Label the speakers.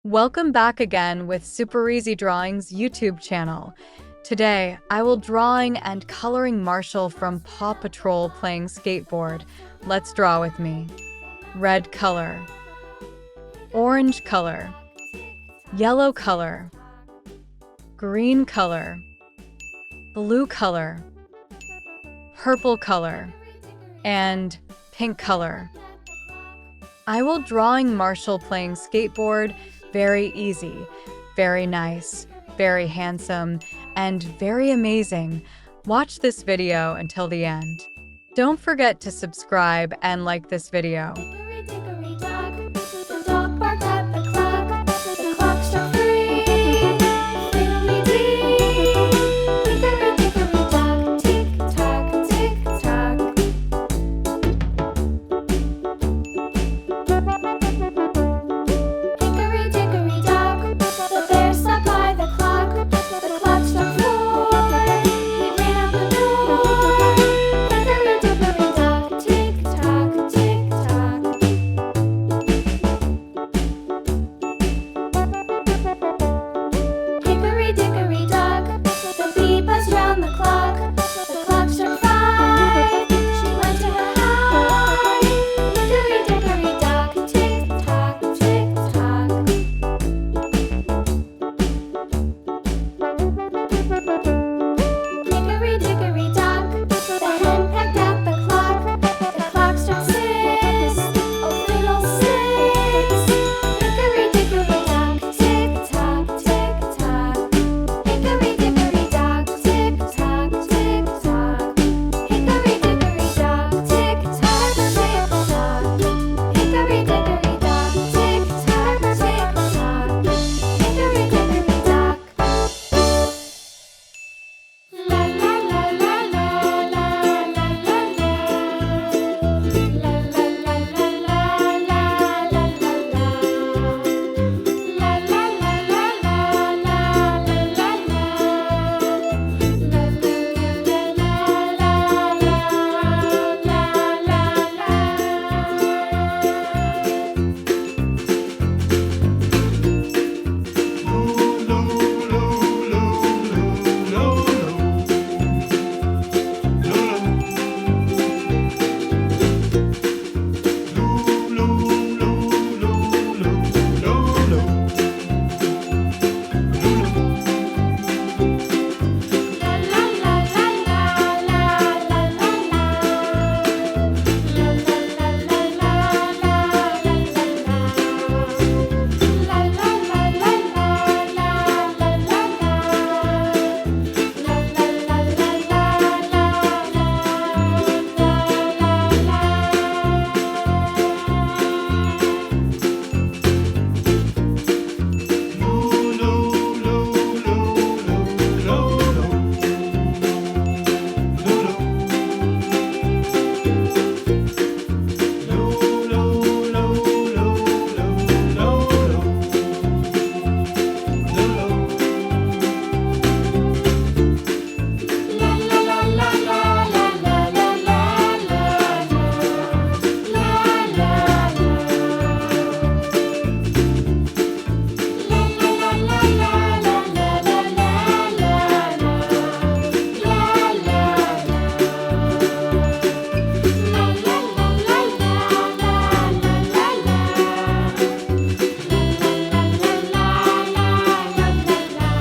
Speaker 1: Welcome back again with Super Easy Drawings YouTube channel. Today, I will drawing and coloring Marshall from Paw Patrol playing skateboard. Let's draw with me. Red color, orange color, yellow color, green color, blue color, purple color, and pink color. I will drawing Marshall playing skateboard. Very easy, very nice, very handsome, and very amazing. Watch this video until the end. Don't forget to subscribe and like this video.